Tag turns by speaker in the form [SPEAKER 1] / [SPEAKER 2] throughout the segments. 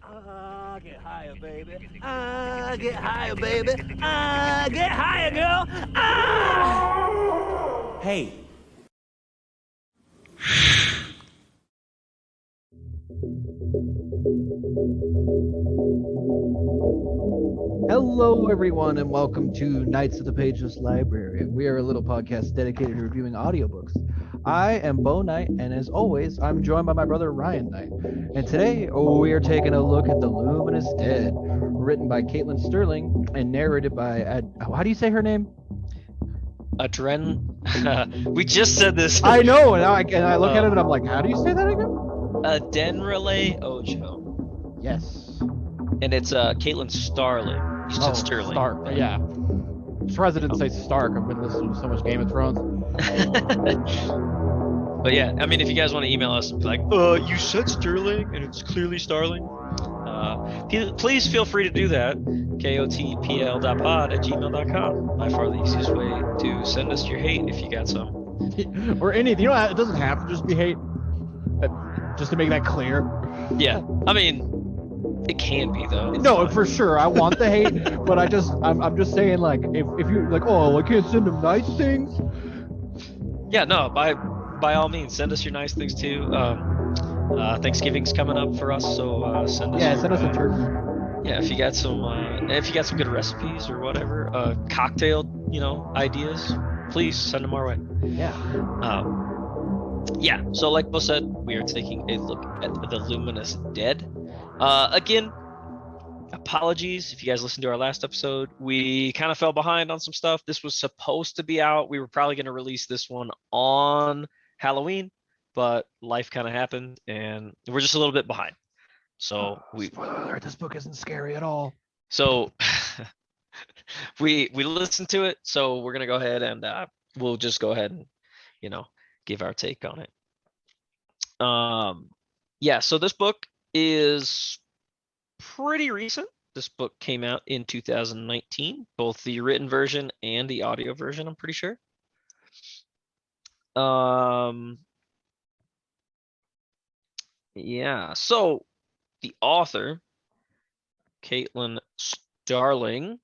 [SPEAKER 1] Get higher, baby. Get higher, baby. Get higher, girl. Hey.
[SPEAKER 2] Hello, everyone, and welcome to Knights of the Pages Library. We are a little podcast dedicated to reviewing audiobooks. I am Bo Knight, and as always, I'm joined by my brother Ryan Knight. And today, we are taking a look at The Luminous Dead, written by Caitlin Starling and narrated by how do you say her name?
[SPEAKER 3] We just said this.
[SPEAKER 2] I know, and I look at it and I'm like, how do you say that again?
[SPEAKER 3] Adenrele Ojo.
[SPEAKER 2] Yes.
[SPEAKER 3] And it's Caitlin Starling. You said Sterling.
[SPEAKER 2] Stark, yeah. I'm surprised I didn't say Stark. I've been listening to so much Game of Thrones.
[SPEAKER 3] But yeah, I mean, if you guys want to email us and be like, you said Sterling and it's clearly Starling, please feel free to do that. kotpl.pod@gmail.com. By far the easiest way to send us your hate if you got some.
[SPEAKER 2] Or anything. You know, it doesn't have to just be hate. Just to make that clear.
[SPEAKER 3] Yeah, I mean, it can be though.
[SPEAKER 2] No, for sure. I want the hate, but I'm just saying, like, if you like, oh, I can't send them nice things.
[SPEAKER 3] Yeah, no, by all means, send us your nice things too. Thanksgiving's coming up for us, so send us.
[SPEAKER 2] Yeah, send us a turkey.
[SPEAKER 3] Yeah, if you got some good recipes or whatever, cocktail, ideas, please send them our way.
[SPEAKER 2] Yeah.
[SPEAKER 3] Yeah. So, like Bo said, we are taking a look at The Luminous Dead. Again, apologies if you guys listened to our last episode. We kind of fell behind on some stuff. This was supposed to be out. We were probably going to release this one on Halloween, but life kind of happened, and we're just a little bit behind. So
[SPEAKER 2] spoiler alert, this book isn't scary at all.
[SPEAKER 3] So we listened to it, so we're gonna go ahead and we'll just go ahead and give our take on it. Yeah, so this book is pretty recent. This book came out in 2019, both the written version and the audio version, I'm pretty sure. Yeah, so the author, Caitlin Starling,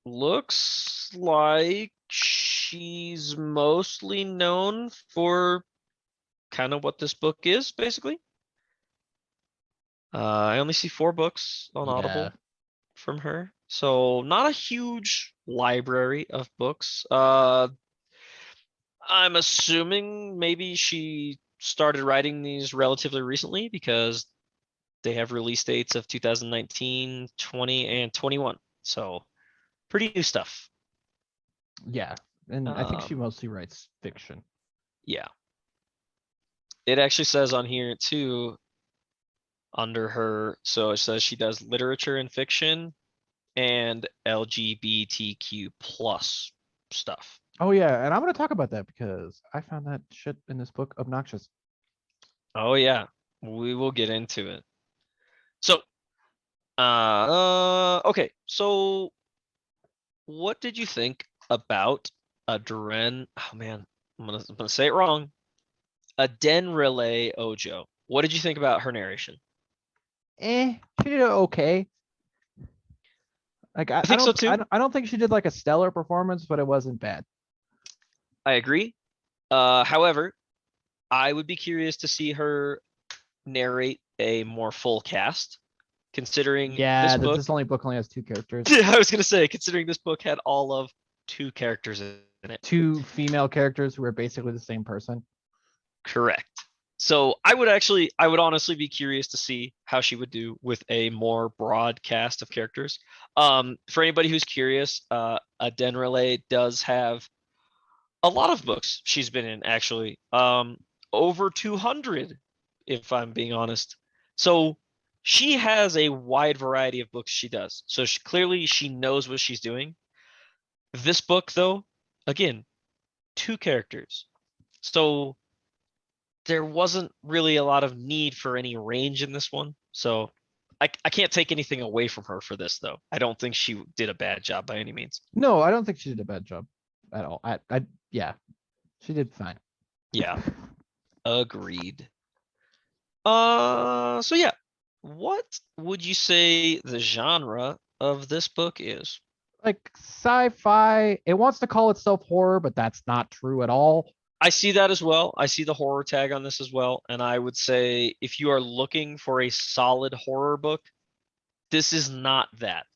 [SPEAKER 3] looks like she's mostly known for kind of what this book is, basically. I only see 4 books on Audible from her, so not a huge library of books. I'm assuming maybe she started writing these relatively recently because they have release dates of 2019, 20, and 21. So pretty new stuff.
[SPEAKER 2] Yeah, and I think she mostly writes fiction.
[SPEAKER 3] Yeah. It actually says on here too, under her, so it says she does literature and fiction and LGBTQ plus stuff.
[SPEAKER 2] Oh yeah, and I'm going to talk about that because I found that shit in this book obnoxious.
[SPEAKER 3] Oh yeah, we will get into it. So, okay, so what did you think about Adenrele? Oh man, I'm gonna say it wrong. Adenrele Ojo. What did you think about her narration?
[SPEAKER 2] She did okay. Like I
[SPEAKER 3] think so too.
[SPEAKER 2] I don't think she did like a stellar performance, but it wasn't bad.
[SPEAKER 3] I agree. However, I would be curious to see her narrate a more full cast, considering this
[SPEAKER 2] only book only has 2 characters.
[SPEAKER 3] I was gonna say, considering this book had all of 2 characters in it.
[SPEAKER 2] 2 female characters who are basically the same person.
[SPEAKER 3] Correct. So I would honestly be curious to see how she would do with a more broad cast of characters. For anybody who's curious, Adenrele does have a lot of books she's been in, actually. Over 200, if I'm being honest. So she has a wide variety of books she does. So clearly she knows what she's doing. This book, though, again, 2 characters. So there wasn't really a lot of need for any range in this one. So I can't take anything away from her for this, though. I don't think she did a bad job by any means.
[SPEAKER 2] No, I don't think she did a bad job at all. Yeah, she did fine.
[SPEAKER 3] Yeah, agreed. So yeah, What would you say the genre of this book is?
[SPEAKER 2] Like sci-fi. It wants to call itself horror, but that's not true at all.
[SPEAKER 3] I see that as well. I see the horror tag on this as well. And I would say if you are looking for a solid horror book, this is not that.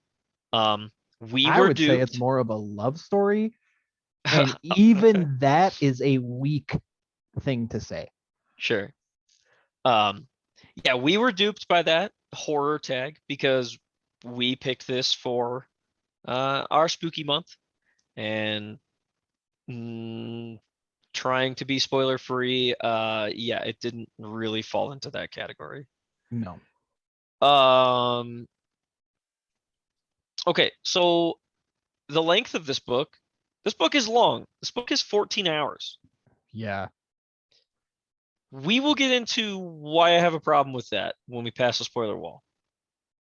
[SPEAKER 3] We
[SPEAKER 2] I
[SPEAKER 3] were
[SPEAKER 2] would say it's
[SPEAKER 3] duped.
[SPEAKER 2] more of a love story, and even that is a weak thing to say.
[SPEAKER 3] Sure. Yeah, we were duped by that horror tag because we picked this for our spooky month and trying to be spoiler free. Yeah, it didn't really fall into that category.
[SPEAKER 2] No.
[SPEAKER 3] Okay, so the length of this book is long. This book is 14 hours.
[SPEAKER 2] Yeah.
[SPEAKER 3] We will get into why I have a problem with that when we pass the spoiler wall.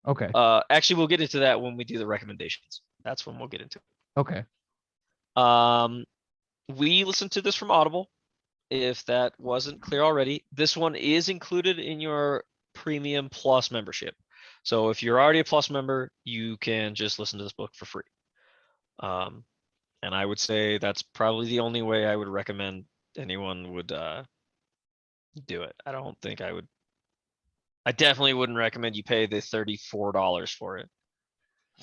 [SPEAKER 2] Okay.
[SPEAKER 3] Actually, we'll get into that when we do the recommendations. That's when we'll get into it.
[SPEAKER 2] Okay.
[SPEAKER 3] We listened to this from Audible. If that wasn't clear already, this one is included in your Premium Plus membership. So if you're already a Plus member, you can just listen to this book for free. And I would say that's probably the only way I would recommend anyone would do it. I don't think I would. I definitely wouldn't recommend you pay the $34 for it.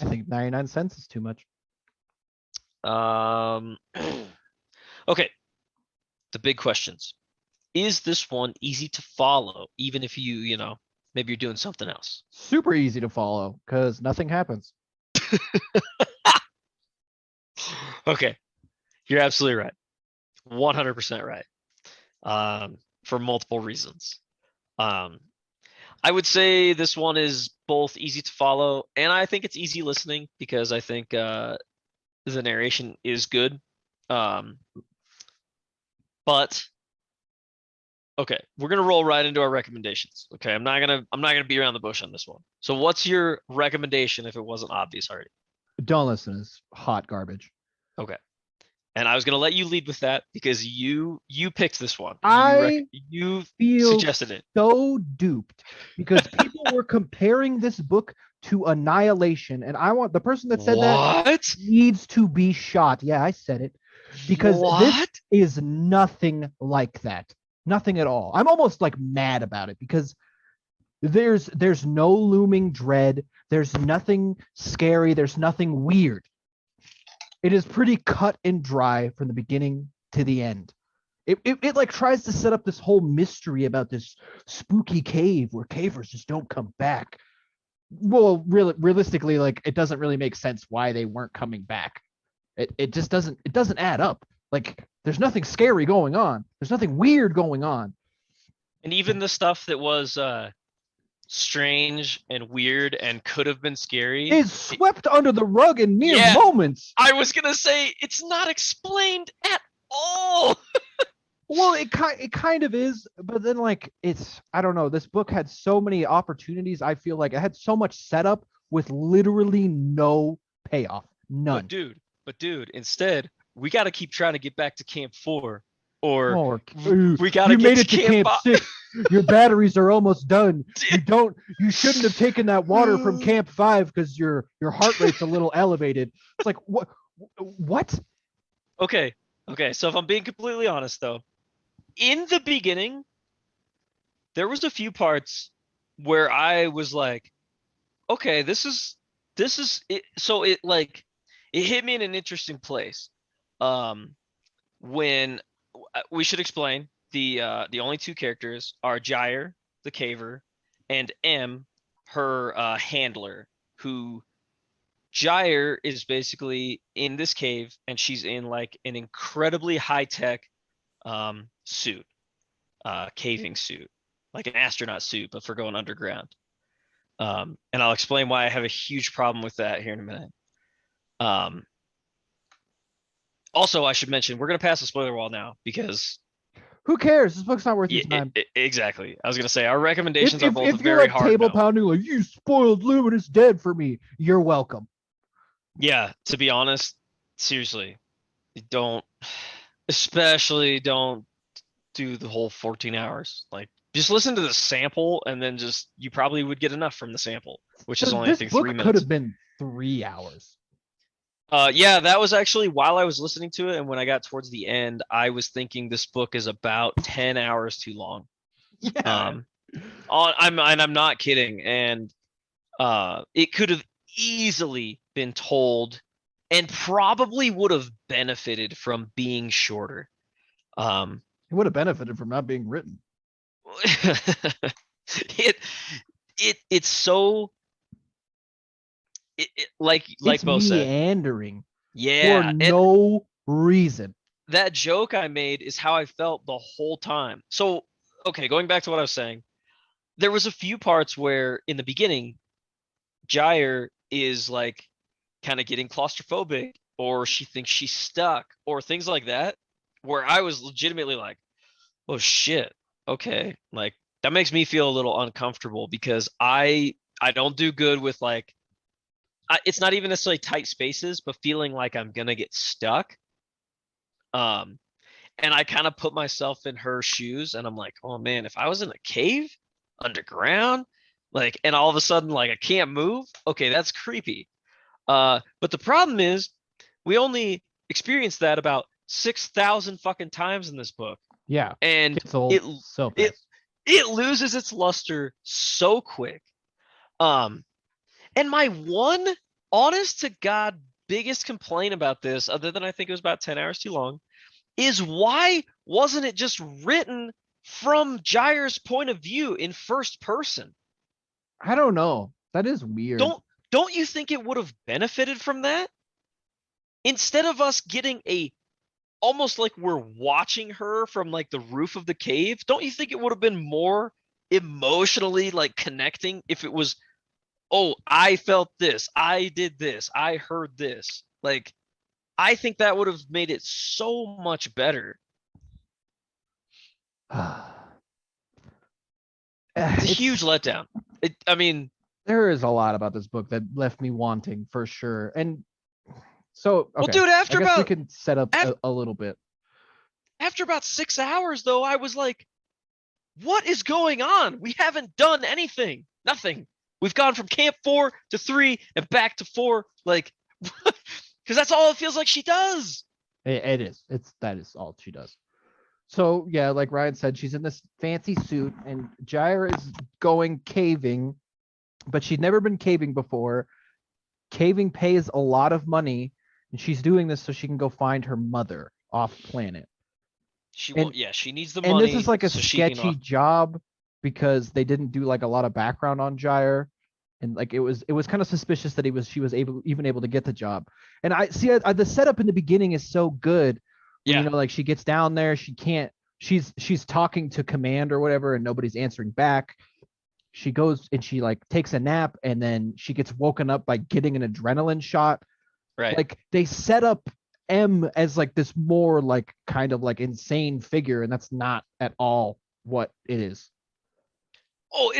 [SPEAKER 2] I think 99 cents is too much.
[SPEAKER 3] Okay. The big questions. Is this one easy to follow, even if you know, maybe you're doing something else?
[SPEAKER 2] Super easy to follow because nothing happens.
[SPEAKER 3] Okay. You're absolutely right. 100% right. For multiple reasons. I would say this one is both easy to follow and I think it's easy listening because I think the narration is good. But okay, we're gonna roll right into our recommendations. Okay, I'm not gonna beat around the bush on this one. So what's your recommendation if it wasn't obvious already?
[SPEAKER 2] Don't listen. It's hot garbage.
[SPEAKER 3] Okay. And I was gonna let you lead with that because you picked this one. You
[SPEAKER 2] feel
[SPEAKER 3] suggested it.
[SPEAKER 2] So duped because people were comparing this book to Annihilation, and I want the person that said that needs to be shot. Yeah, I said it because this is nothing like that. Nothing at all. I'm almost like mad about it because there's no looming dread. There's nothing scary. There's nothing weird. It is pretty cut and dry from the beginning to the end. It like tries to set up this whole mystery about this spooky cave where cavers just don't come back. Well, realistically, like it doesn't really make sense why they weren't coming back. It just doesn't add up. Like there's nothing scary going on. There's nothing weird going on.
[SPEAKER 3] And even the stuff that was strange and weird and could have been scary
[SPEAKER 2] is swept under the rug in mere moments.
[SPEAKER 3] I was gonna say it's not explained at all.
[SPEAKER 2] Well, it kind of is, but then like it's I don't know. This book had so many opportunities. I feel like it had so much setup with literally no payoff. None.
[SPEAKER 3] But dude, instead we got to keep trying to get back to Camp 4, or we got to get
[SPEAKER 2] made it to Camp 6. Your batteries are almost done. You shouldn't have taken that water from Camp 5 because your heart rate's a little elevated. It's like what?
[SPEAKER 3] Okay. So if I'm being completely honest though, in the beginning, there was a few parts where I was like, okay, this is it. So it like it hit me in an interesting place. When we should explain the only two characters are Jair, the caver, and M, her handler, who Jair is basically in this cave and she's in like an incredibly high-tech suit, caving suit, like an astronaut suit, but for going underground. And I'll explain why I have a huge problem with that here in a minute. Also, I should mention we're gonna pass the spoiler wall now because
[SPEAKER 2] who cares? This book's not worth your time.
[SPEAKER 3] Exactly. I was gonna say our recommendations are both very hard.
[SPEAKER 2] If you're like table pounding, like you spoiled Luminous Dead for me, you're welcome.
[SPEAKER 3] Yeah, to be honest, seriously, don't do the whole 14 hours. Like Just listen to the sample, and then just you probably would get enough from the sample, which is only I
[SPEAKER 2] This
[SPEAKER 3] think 3
[SPEAKER 2] book could
[SPEAKER 3] minutes.
[SPEAKER 2] have been 3 hours.
[SPEAKER 3] Yeah, that was actually while I was listening to it, and when I got towards the end, I was thinking this book is about 10 hours too long.
[SPEAKER 2] Yeah.
[SPEAKER 3] I'm not kidding, and it could have easily been told, and probably would have benefited from being shorter.
[SPEAKER 2] It would have benefited from not being written.
[SPEAKER 3] it it's so like
[SPEAKER 2] It's
[SPEAKER 3] Bo said,
[SPEAKER 2] meandering for
[SPEAKER 3] yeah, and
[SPEAKER 2] no reason.
[SPEAKER 3] that joke I made is how I felt the whole time. So, okay, going back to what I was saying, there was a few parts where in the beginning, Gyre is like kind of getting claustrophobic, or she thinks she's stuck, or things like that, where I was legitimately like, oh shit, okay, like that makes me feel a little uncomfortable because I don't do good with like it's not even necessarily tight spaces, but feeling like I'm gonna get stuck. Um, and I kind of put myself in her shoes, and I'm like, oh man, if I was in a cave underground, like, and all of a sudden, like, I can't move, okay, that's creepy. But the problem is, we only experienced that about 6,000 fucking times in this book,
[SPEAKER 2] Yeah.
[SPEAKER 3] and
[SPEAKER 2] Gets old
[SPEAKER 3] it
[SPEAKER 2] so
[SPEAKER 3] it
[SPEAKER 2] fast.
[SPEAKER 3] it loses its luster so quick. Um, and my one honest to God biggest complaint about this, other than I think it was about 10 hours too long, is why wasn't it just written from Gyre's point of view in first person?
[SPEAKER 2] I don't know. That is weird.
[SPEAKER 3] Don't you think it would have benefited from that? Instead of us getting a almost like we're watching her from like the roof of the cave, don't you think it would have been more emotionally like connecting if it was, oh, I felt this, I did this, I heard this. Like, I think that would have made it so much better. It's a huge letdown. I mean,
[SPEAKER 2] there is a lot about this book that left me wanting for sure. And so,
[SPEAKER 3] well,
[SPEAKER 2] okay,
[SPEAKER 3] dude,
[SPEAKER 2] I guess we can set up a little bit.
[SPEAKER 3] After about 6 hours, though, I was like, what is going on? We haven't done anything. Nothing. We've gone from camp 4 to 3 and back to 4. Like, because that's all it feels like she does.
[SPEAKER 2] It is. That is all she does. So yeah, like Ryan said, she's in this fancy suit, and Gyre is going caving, but she'd never been caving before. Caving pays a lot of money, and she's doing this so she can go find her mother off planet.
[SPEAKER 3] She
[SPEAKER 2] And-
[SPEAKER 3] won't. Yeah, she needs the
[SPEAKER 2] And
[SPEAKER 3] money.
[SPEAKER 2] this is like a
[SPEAKER 3] so she can
[SPEAKER 2] sketchy job because they didn't do like a lot of background on Gyre, and like it was kind of suspicious that she was able to get the job. And I see the setup in the beginning is so good. When,
[SPEAKER 3] Yeah.
[SPEAKER 2] you know, like she gets down there, she's talking to command or whatever, and nobody's answering back. She goes and she like takes a nap, and then she gets woken up by getting an adrenaline shot.
[SPEAKER 3] Right.
[SPEAKER 2] Like they set up M as like this more like kind of like insane figure, and that's not at all what it is.
[SPEAKER 3] Oh,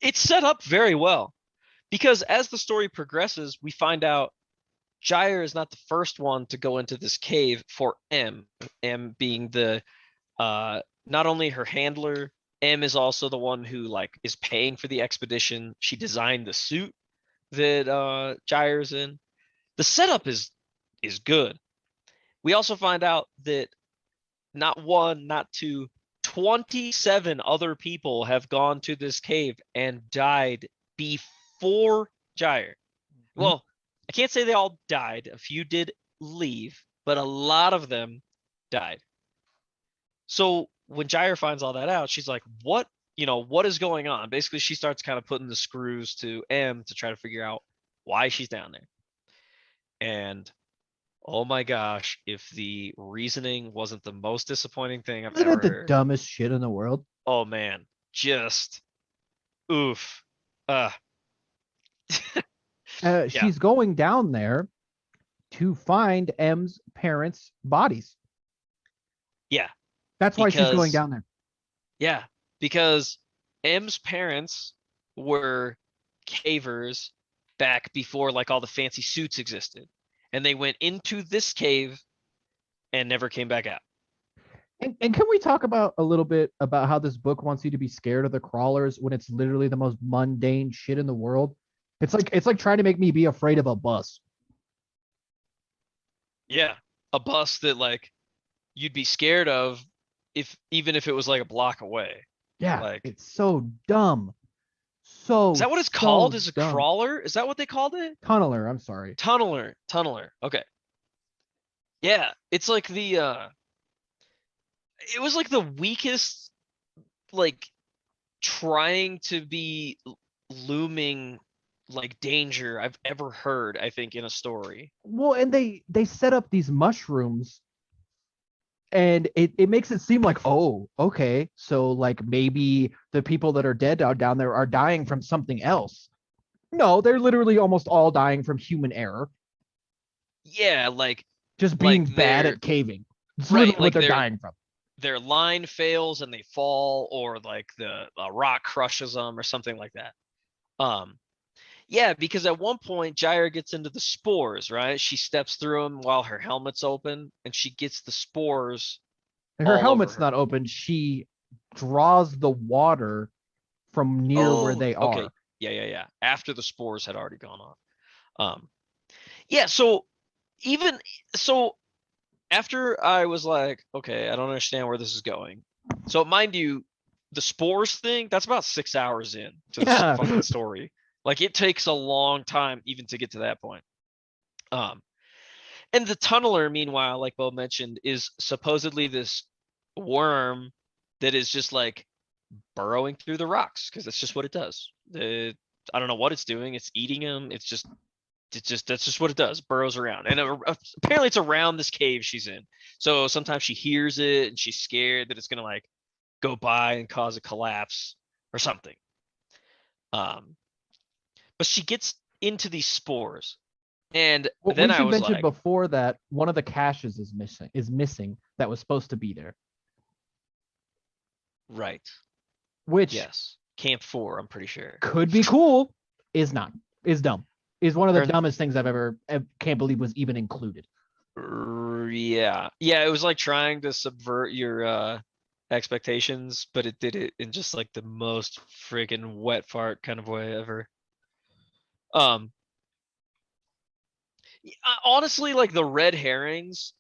[SPEAKER 3] it's set up very well, because as the story progresses, we find out Gyre is not the first one to go into this cave for M. M being the not only her handler, M is also the one who like is paying for the expedition. She designed the suit that Gyre's in. The setup is good. We also find out that not one, not two, 27 other people have gone to this cave and died before Gyre. Well, I can't say they all died. A few did leave, but a lot of them died. So when Gyre finds all that out, she's like, what, what is going on? Basically, she starts kind of putting the screws to M to try to figure out why she's down there. And oh my gosh, if the reasoning wasn't the most disappointing thing I've
[SPEAKER 2] Isn't
[SPEAKER 3] ever
[SPEAKER 2] that the
[SPEAKER 3] heard.
[SPEAKER 2] dumbest shit in the world?
[SPEAKER 3] Oh man, just oof.
[SPEAKER 2] She's going down there to find M's parents' bodies.
[SPEAKER 3] Yeah.
[SPEAKER 2] That's why she's going down there.
[SPEAKER 3] Yeah, because M's parents were cavers back before like all the fancy suits existed. And they went into this cave and never came back out.
[SPEAKER 2] And can we talk about a little bit about how this book wants you to be scared of the crawlers when it's literally the most mundane shit in the world? It's like trying to make me be afraid of a bus.
[SPEAKER 3] Yeah, a bus that like you'd be scared of if even if it was like a block away.
[SPEAKER 2] Yeah,
[SPEAKER 3] Like,
[SPEAKER 2] it's so dumb.
[SPEAKER 3] is
[SPEAKER 2] So
[SPEAKER 3] that what it's
[SPEAKER 2] so
[SPEAKER 3] called? Is a
[SPEAKER 2] dumb.
[SPEAKER 3] crawler? Is that what they called it?
[SPEAKER 2] Tunneler, I'm sorry.
[SPEAKER 3] Tunneler. Okay. Yeah, it's like the it was like the weakest like trying to be looming like danger I've ever heard, I think, in a story.
[SPEAKER 2] Well, and they set up these mushrooms and it makes it seem like, oh, okay, so like maybe the people that are dead down there are dying from something else. No, they're literally almost all dying from human error,
[SPEAKER 3] Yeah,
[SPEAKER 2] just being
[SPEAKER 3] like
[SPEAKER 2] bad
[SPEAKER 3] they're
[SPEAKER 2] at caving. It's
[SPEAKER 3] right,
[SPEAKER 2] literally what
[SPEAKER 3] like
[SPEAKER 2] they're dying from.
[SPEAKER 3] their line fails and they fall, or like the rock crushes them or something like that. Um, yeah, because at one point Jair gets into the spores, right? She steps through them while her helmet's open, and she gets the spores
[SPEAKER 2] And her
[SPEAKER 3] all over
[SPEAKER 2] helmet's
[SPEAKER 3] her.
[SPEAKER 2] not open. She draws the water from near where
[SPEAKER 3] Oh,
[SPEAKER 2] they
[SPEAKER 3] okay.
[SPEAKER 2] are.
[SPEAKER 3] Yeah. After the spores had already gone off. Yeah, so even so after I was like, okay, I don't understand where this is going. So mind you, the spores thing, that's about 6 hours in to this
[SPEAKER 2] Yeah.
[SPEAKER 3] fucking story. Like it takes a long time even to get to that point. Um, and the tunneler, meanwhile, like Bo mentioned, is supposedly this worm that is just like burrowing through the rocks because that's just what it does. I don't know what it's doing. It's eating them. It's just that's just what it does. Burrows around, and apparently it's around this cave she's in. So sometimes she hears it and she's scared that it's gonna like go by and cause a collapse or something. Um, but she gets into these spores, and
[SPEAKER 2] Well,
[SPEAKER 3] then
[SPEAKER 2] we
[SPEAKER 3] I
[SPEAKER 2] should
[SPEAKER 3] was
[SPEAKER 2] mention
[SPEAKER 3] like,
[SPEAKER 2] before that one of the caches is missing that was supposed to be there,
[SPEAKER 3] right,
[SPEAKER 2] which
[SPEAKER 3] yes, Camp 4, I'm pretty sure.
[SPEAKER 2] could be cool, is not, is dumb, is one of the
[SPEAKER 3] Or
[SPEAKER 2] dumbest things I've ever can't believe was even included.
[SPEAKER 3] yeah, it was like trying to subvert your expectations, but it did it in just like the most freaking wet fart kind of way ever. Um, honestly, like the red herrings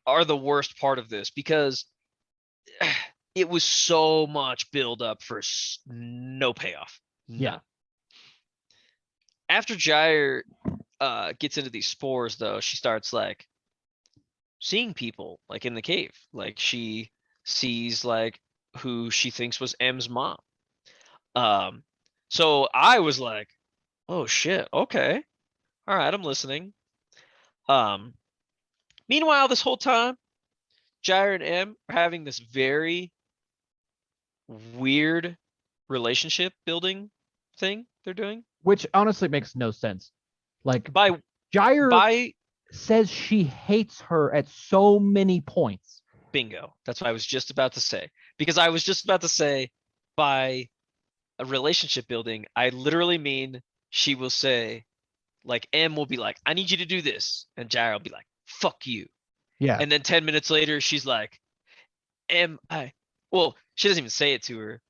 [SPEAKER 3] are the worst part of this because it was so much build up for no payoff. None.
[SPEAKER 2] Yeah.
[SPEAKER 3] After Jair gets into these spores, though, she starts like seeing people like in the cave. Like she sees like who she thinks was M's mom. Um, so I was like, oh shit, okay, all right, I'm listening. Um, meanwhile, this whole time, Jair and M are having this very weird relationship building thing they're doing.
[SPEAKER 2] Which honestly makes no sense. Like
[SPEAKER 3] By
[SPEAKER 2] Jair
[SPEAKER 3] by
[SPEAKER 2] says she hates her at so many points.
[SPEAKER 3] bingo. That's what I was just about to say. Because I was just about to say by a relationship building, I literally mean she will say, like, M will be like, I need you to do this. And Jair will be like, fuck you.
[SPEAKER 2] Yeah.
[SPEAKER 3] And then 10 minutes later, she's like, well, she doesn't even say it to her.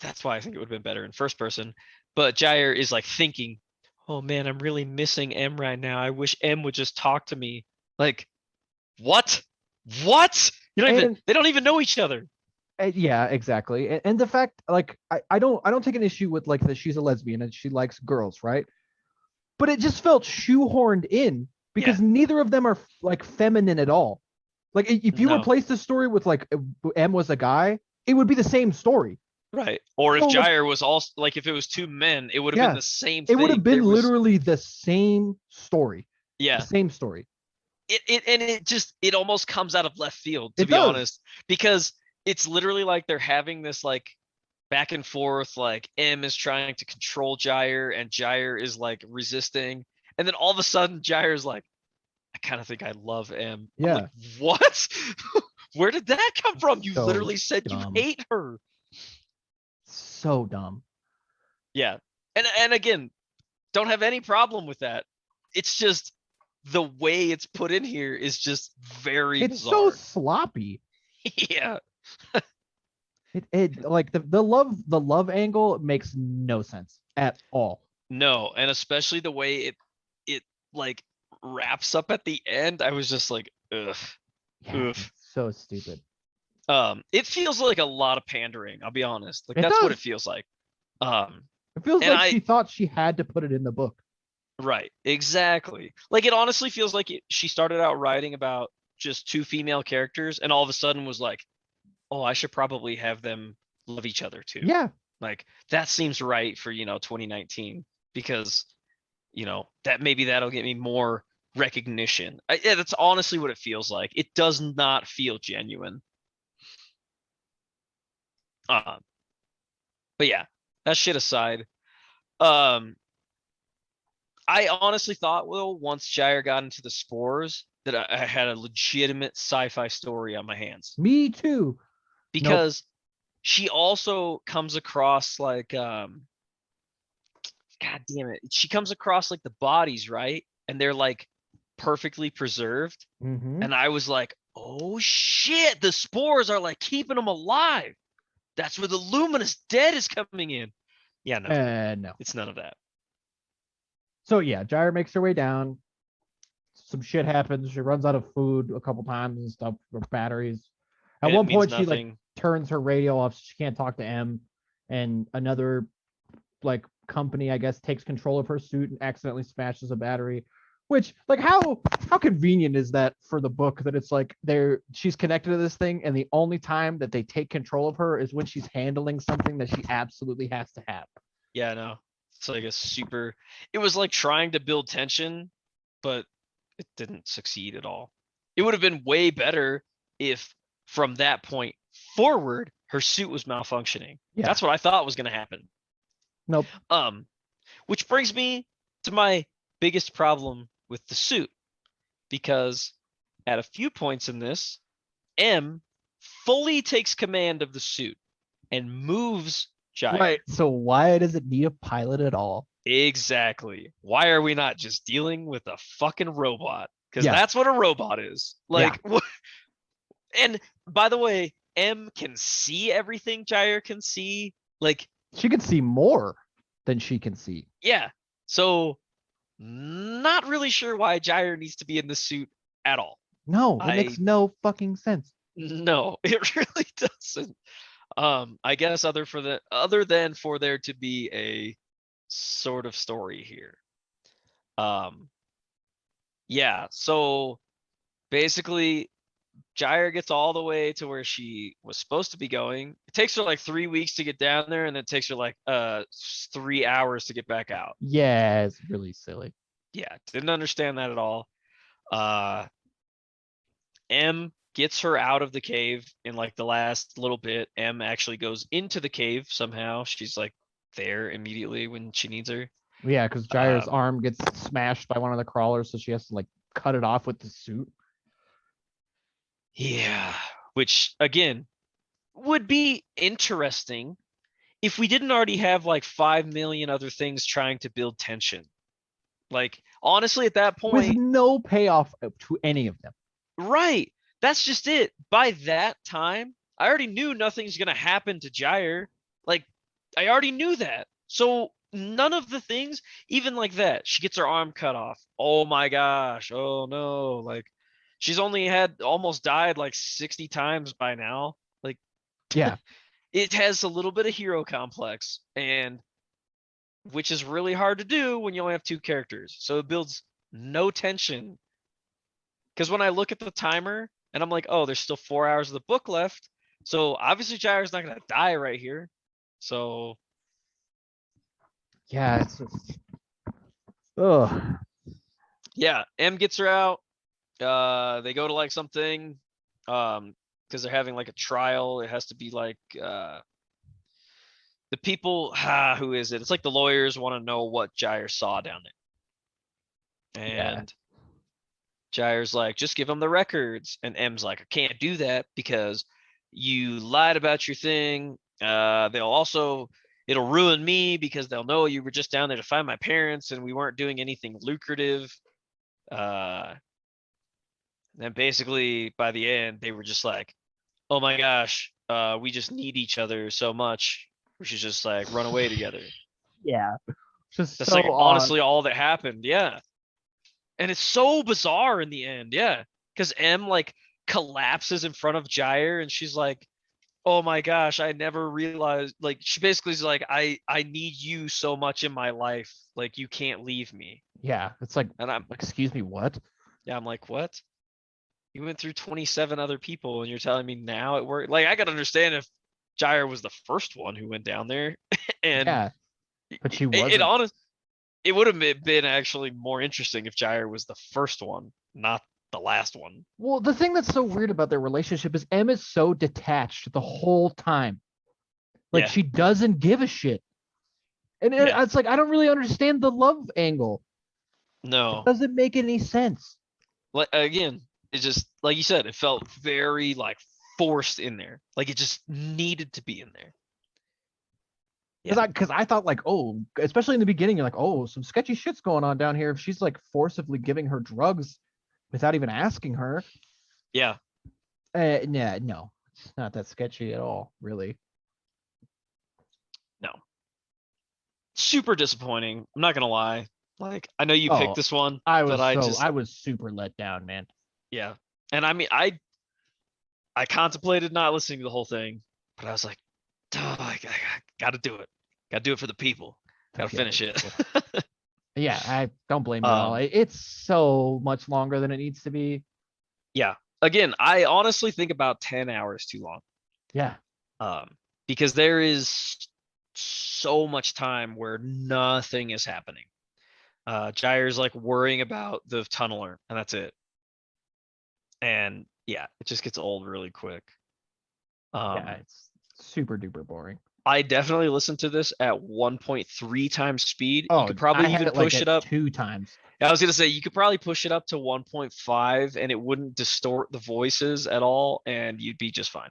[SPEAKER 3] That's why I think it would have been better in first person. But Jair is like thinking, oh man, I'm really missing M right now. I wish M would just talk to me. Like, what? What? They don't even know each other.
[SPEAKER 2] Yeah, exactly. And the fact, like, I don't take an issue with like that she's a lesbian and she likes girls, right? But it just felt shoehorned in because neither of them are like feminine at all. Like if you replace the story with like M was a guy, it would be the same story.
[SPEAKER 3] Right. Or if
[SPEAKER 2] So, like,
[SPEAKER 3] Jair was also like if it was two men, it would have been the same
[SPEAKER 2] it
[SPEAKER 3] thing.
[SPEAKER 2] would have been literally the same story.
[SPEAKER 3] Yeah.
[SPEAKER 2] The same story.
[SPEAKER 3] It almost comes out of left field, to
[SPEAKER 2] It
[SPEAKER 3] be
[SPEAKER 2] does.
[SPEAKER 3] honest, because it's literally like they're having this like back and forth, like M is trying to control Jair and Jair is like resisting. And then all of a sudden Jair's like, I kind of think I love M.
[SPEAKER 2] Yeah.
[SPEAKER 3] I'm like, what? Where did that come from? You
[SPEAKER 2] So
[SPEAKER 3] literally said
[SPEAKER 2] dumb.
[SPEAKER 3] you hate her.
[SPEAKER 2] So dumb.
[SPEAKER 3] Yeah. And again, don't have any problem with that. It's just the way it's put in here is just very
[SPEAKER 2] It's so
[SPEAKER 3] bizarre.
[SPEAKER 2] sloppy.
[SPEAKER 3] Yeah.
[SPEAKER 2] It like the love angle makes no sense at all.
[SPEAKER 3] No, and especially the way it like wraps up at the end. I was just like, ugh.
[SPEAKER 2] Yeah,
[SPEAKER 3] Oof.
[SPEAKER 2] it's so stupid.
[SPEAKER 3] It feels like a lot of pandering, I'll be honest. Like
[SPEAKER 2] It
[SPEAKER 3] that's what
[SPEAKER 2] does.
[SPEAKER 3] it feels like.
[SPEAKER 2] It feels
[SPEAKER 3] And
[SPEAKER 2] like she thought she had to put it in the book.
[SPEAKER 3] Right, exactly. Like it honestly feels like she started out writing about just two female characters and all of a sudden was like, oh, I should probably have them love each other too.
[SPEAKER 2] Yeah.
[SPEAKER 3] Like that seems right for, 2019 because, that maybe that'll get me more recognition. Yeah, that's honestly what it feels like. It does not feel genuine. But yeah, that shit aside, um, I honestly thought, well, once Jair got into the spores, that I had a legitimate sci-fi story on my hands
[SPEAKER 2] Me too. Nope.
[SPEAKER 3] because she also comes across like, God damn it, she comes across like the bodies, right? And they're like perfectly preserved.
[SPEAKER 2] Mm-hmm.
[SPEAKER 3] And I was like, oh shit, the spores are like keeping them alive. That's where the Luminous Dead is coming in. Yeah, no,
[SPEAKER 2] No.
[SPEAKER 3] it's none of that.
[SPEAKER 2] So yeah, Jair makes her way down. Some shit happens. She runs out of food a couple times and stuff for batteries. At
[SPEAKER 3] And it
[SPEAKER 2] one
[SPEAKER 3] means
[SPEAKER 2] point, she like
[SPEAKER 3] nothing.
[SPEAKER 2] turns her radio off so she can't talk to M. And another like company, I guess, takes control of her suit and accidentally smashes a battery. Which, like, how convenient is that for the book that it's like she's connected to this thing, and the only time that they take control of her is when she's handling something that she absolutely has to have.
[SPEAKER 3] Yeah, no. It's like it was like trying to build tension, but it didn't succeed at all. It would have been way better if from that point forward her suit was malfunctioning.
[SPEAKER 2] Yeah.
[SPEAKER 3] That's what I thought was going to happen.
[SPEAKER 2] Nope.
[SPEAKER 3] Which brings me to my biggest problem with the suit, because at a few points in this, M fully takes command of the suit and moves Jair.
[SPEAKER 2] Right. So why does it need a pilot at all?
[SPEAKER 3] Exactly. Why are we not just dealing with a fucking robot? Because
[SPEAKER 2] Yeah.
[SPEAKER 3] that's what a robot is. Like, and by the way, M can see everything Jair can see. Like,
[SPEAKER 2] she can see more than she can see.
[SPEAKER 3] Yeah. So, not really sure why Jair needs to be in the suit at all.
[SPEAKER 2] No, it makes no fucking sense.
[SPEAKER 3] No, it really doesn't. I guess other than for there to be a sort of story here. Yeah, so basically Jair gets all the way to where she was supposed to be going. It takes her like 3 weeks to get down there, and it takes her like 3 hours to get back out.
[SPEAKER 2] Yeah, it's really silly.
[SPEAKER 3] Yeah, didn't understand that at all. M gets her out of the cave in like the last little bit. M actually goes into the cave somehow. She's like there immediately when she needs her.
[SPEAKER 2] Yeah, because Jair's arm gets smashed by one of the crawlers, so she has to like cut it off with the suit.
[SPEAKER 3] Yeah, which again would be interesting if we didn't already have like 5 million other things trying to build tension. Like honestly, at that point,
[SPEAKER 2] with no payoff to any of them.
[SPEAKER 3] Right. That's just it. By that time, I already knew nothing's gonna happen to Jair. Like, I already knew that. So none of the things, even like that, she gets her arm cut off. Oh my gosh. Oh no. Like, she's only almost died like 60 times by now. Like,
[SPEAKER 2] yeah,
[SPEAKER 3] it has a little bit of hero complex, and which is really hard to do when you only have two characters. So it builds no tension. Because when I look at the timer and I'm like, oh, there's still 4 hours of the book left. So obviously Jair's not going to die right here. So.
[SPEAKER 2] Yeah, it's just. Ugh.
[SPEAKER 3] Yeah, M gets her out. They go to like something. Because they're having like a trial. It has to be like. The people. Who is it? It's like the lawyers want to know what Jair saw down there. And. Yeah. Jair's like, just give them the records. And M's like, I can't do that because you lied about your thing. It'll ruin me because they'll know you were just down there to find my parents and we weren't doing anything lucrative. And basically by the end, they were just like, oh my gosh, we just need each other so much. We should just like run away together.
[SPEAKER 2] Yeah. Just
[SPEAKER 3] That's
[SPEAKER 2] so
[SPEAKER 3] like
[SPEAKER 2] odd.
[SPEAKER 3] honestly all that happened. Yeah. And it's so bizarre in the end. Yeah. Because M like collapses in front of Jair and she's like, oh my gosh, I never realized, like she basically is like, I need you so much in my life. Like you can't leave me.
[SPEAKER 2] Yeah. It's like,
[SPEAKER 3] And I'm
[SPEAKER 2] excuse me, what?
[SPEAKER 3] yeah, I'm like, what? You went through 27 other people and you're telling me now it worked. Like I could understand if Jair was the first one who went down there and
[SPEAKER 2] Yeah. But she
[SPEAKER 3] it
[SPEAKER 2] wasn't.
[SPEAKER 3] honest it would have been actually more interesting if Jair was the first one, not the last one.
[SPEAKER 2] Well, the thing that's so weird about their relationship is Em is so detached the whole time. Like
[SPEAKER 3] Yeah.
[SPEAKER 2] she doesn't give a shit. And
[SPEAKER 3] Yeah.
[SPEAKER 2] it's like I don't really understand the love angle. It
[SPEAKER 3] No.
[SPEAKER 2] doesn't make any sense.
[SPEAKER 3] Like again, it just like you said, it felt very like forced in there. Like it just needed to be in there.
[SPEAKER 2] Because I thought like, oh, especially in the beginning, you're like, oh, some sketchy shit's going on down here. If she's like forcibly giving her drugs without even asking her.
[SPEAKER 3] Yeah.
[SPEAKER 2] Yeah, no, it's not that sketchy at all, really.
[SPEAKER 3] No. Super disappointing. I'm not gonna lie. Like I know you
[SPEAKER 2] Oh,
[SPEAKER 3] picked this one,
[SPEAKER 2] I
[SPEAKER 3] but
[SPEAKER 2] I was super let down, man.
[SPEAKER 3] yeah. And I mean I contemplated not listening to the whole thing, but I was like, oh, I gotta do it. Gotta do it for the people. Gotta
[SPEAKER 2] Yeah,
[SPEAKER 3] finish it.
[SPEAKER 2] Yeah, I don't blame you at all. It's so much longer than it needs to be.
[SPEAKER 3] Yeah. Again, I honestly think about 10 hours too long.
[SPEAKER 2] Yeah.
[SPEAKER 3] Because there is so much time where nothing is happening. Jair's like worrying about the tunneler, and that's it. And yeah, it just gets old really quick.
[SPEAKER 2] Yeah, it's super duper boring.
[SPEAKER 3] I definitely listened to this at 1.3 times speed.
[SPEAKER 2] Oh,
[SPEAKER 3] You could probably
[SPEAKER 2] I had
[SPEAKER 3] even
[SPEAKER 2] it like
[SPEAKER 3] push
[SPEAKER 2] at
[SPEAKER 3] it up.
[SPEAKER 2] 2 times.
[SPEAKER 3] I was gonna say you could probably push it up to 1.5 and it wouldn't distort the voices at all, and you'd be just fine.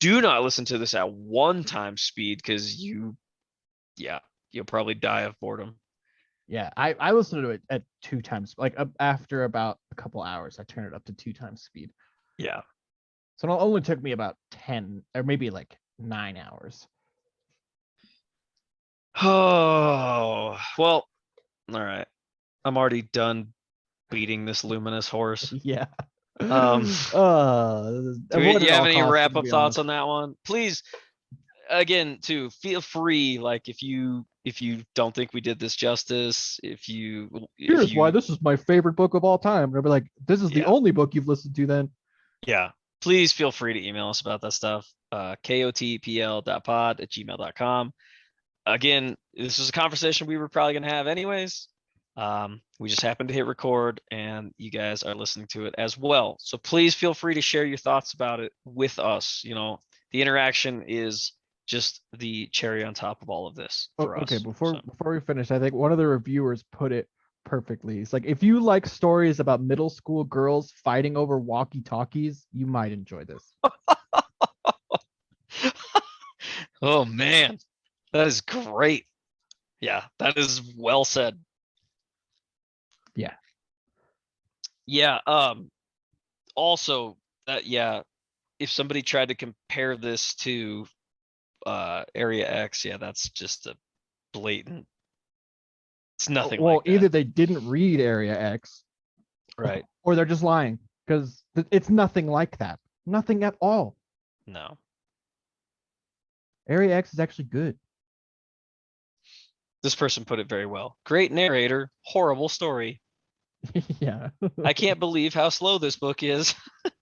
[SPEAKER 3] Do not listen to this at 1 time speed because you'll probably die of boredom.
[SPEAKER 2] Yeah, I listened to it at 2 times. Like after about a couple hours, I turned it up to 2 times speed.
[SPEAKER 3] Yeah.
[SPEAKER 2] So it only took me about 10 or maybe like 9 hours.
[SPEAKER 3] Oh well, all right. I'm already done beating this luminous horse.
[SPEAKER 2] Yeah.
[SPEAKER 3] Um, do you have any wrap up thoughts on that one? Please, again, too, feel free. Like if you don't think we did this justice,
[SPEAKER 2] Here's why this is my favorite book of all time. And I'll be like, this is the only book you've listened to then.
[SPEAKER 3] Yeah. Please feel free to email us about that stuff. kotpl.pod@gmail.com. Again, this was a conversation we were probably going to have anyways. We just happened to hit record and you guys are listening to it as well. So please feel free to share your thoughts about it with us. You know, the interaction is just the cherry on top of all of this for us.
[SPEAKER 2] Okay, before we finish, I think one of the reviewers put it perfectly. It's like, if you like stories about middle school girls fighting over walkie-talkies, you might enjoy this.
[SPEAKER 3] Oh man, that is great. Yeah, that is well said.
[SPEAKER 2] Yeah.
[SPEAKER 3] Yeah. Also, if somebody tried to compare this to Area X, yeah, that's just a blatant. It's nothing
[SPEAKER 2] Well,
[SPEAKER 3] like that.
[SPEAKER 2] either they didn't read Area X,
[SPEAKER 3] right,
[SPEAKER 2] or they're just lying, because it's nothing like that. Nothing at all.
[SPEAKER 3] No.
[SPEAKER 2] Area X is actually good.
[SPEAKER 3] This person put it very well. Great narrator, horrible story.
[SPEAKER 2] Yeah.
[SPEAKER 3] I can't believe how slow this book is.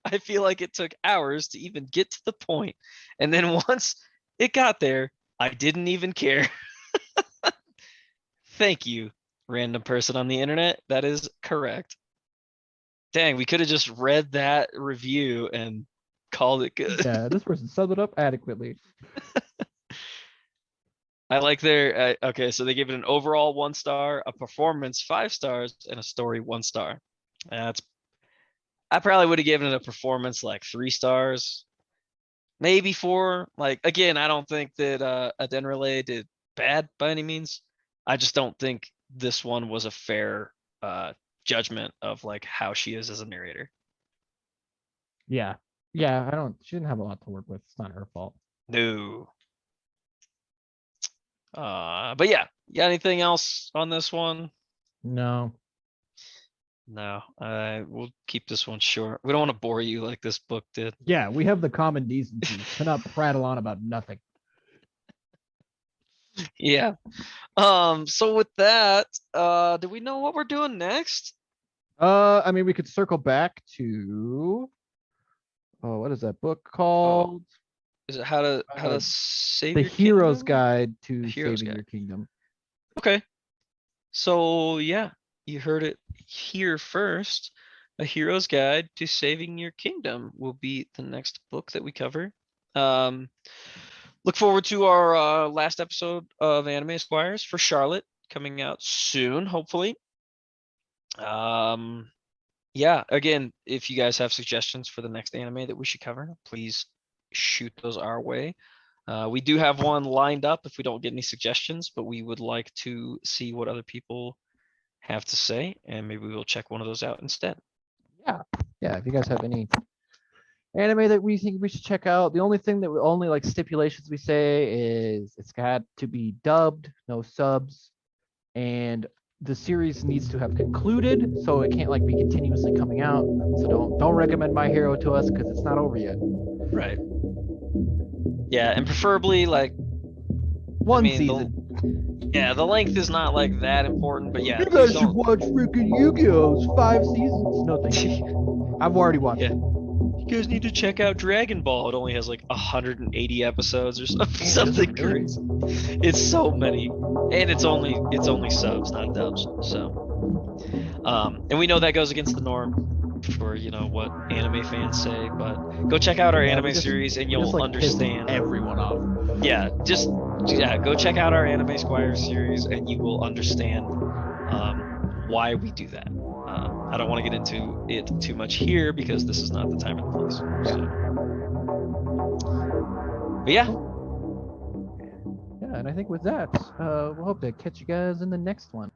[SPEAKER 3] I feel like it took hours to even get to the point. And then once it got there, I didn't even care. Thank you, random person on the internet. That is correct. Dang, we could have just read that review and called it good.
[SPEAKER 2] Yeah, this person summed it up adequately.
[SPEAKER 3] I like their okay, so they give it an overall 1 star, a performance 5 stars, and a story 1 star. I probably would have given it a performance like 3 stars, maybe 4. Like again, I don't think that Adenrele did bad by any means. I just don't think this one was a fair judgment of like how she is as a narrator.
[SPEAKER 2] Yeah. Yeah, I don't. She didn't have a lot to work with. It's not her fault.
[SPEAKER 3] No. But yeah, you got anything else on this one?
[SPEAKER 2] No.
[SPEAKER 3] No, we'll keep this one short. We don't want to bore you like this book did.
[SPEAKER 2] Yeah, we have the common decency to not prattle on about nothing.
[SPEAKER 3] Yeah. So with that, do we know what we're doing next?
[SPEAKER 2] I mean, we could circle back to. Oh, what is that book called?
[SPEAKER 3] Is it how to
[SPEAKER 2] Uh,
[SPEAKER 3] save
[SPEAKER 2] The
[SPEAKER 3] your
[SPEAKER 2] Hero's
[SPEAKER 3] kingdom?
[SPEAKER 2] Guide to
[SPEAKER 3] Hero's
[SPEAKER 2] Saving
[SPEAKER 3] Guide.
[SPEAKER 2] Your Kingdom.
[SPEAKER 3] Okay. So yeah, you heard it here first. A Hero's Guide to Saving Your Kingdom will be the next book that we cover. Look forward to our last episode of Anime Esquires for Charlotte coming out soon, hopefully. Yeah, again, if you guys have suggestions for the next anime that we should cover, please shoot those our way. We do have one lined up if we don't get any suggestions, but we would like to see what other people have to say, and maybe we'll check one of those out instead.
[SPEAKER 2] Yeah, if you guys have any anime that we think we should check out, the only thing that we only like stipulations we say is it's got to be dubbed, no subs, and the series needs to have concluded, so it can't like be continuously coming out. So don't recommend My Hero to us because it's not over yet.
[SPEAKER 3] Right. Yeah, and preferably like
[SPEAKER 2] One
[SPEAKER 3] mean,
[SPEAKER 2] season.
[SPEAKER 3] the length is not like that important, but yeah,
[SPEAKER 2] You
[SPEAKER 3] please
[SPEAKER 2] guys should
[SPEAKER 3] don't.
[SPEAKER 2] watch freaking Yu-Gi-Oh's 5 seasons. No, thank you. I've already watched
[SPEAKER 3] Yeah.
[SPEAKER 2] it.
[SPEAKER 3] You guys need to check out Dragon Ball. It only has like 180 episodes or something,
[SPEAKER 2] Damn,
[SPEAKER 3] something
[SPEAKER 2] is it really?
[SPEAKER 3] crazy. It's so many, and it's only subs, not dubs. So, and we know that goes against the norm for what anime fans say, but go check out our
[SPEAKER 2] Yeah, we
[SPEAKER 3] anime
[SPEAKER 2] just-
[SPEAKER 3] series and
[SPEAKER 2] we just,
[SPEAKER 3] you'll
[SPEAKER 2] like, pissed
[SPEAKER 3] understand.
[SPEAKER 2] everyone off.
[SPEAKER 3] Yeah, go check out our Anime Squire series and you will understand why we do that. I don't want to get into it too much here because this is not the time and the place. So. But yeah,
[SPEAKER 2] Yeah, and I think with that, we'll hope to catch you guys in the next one.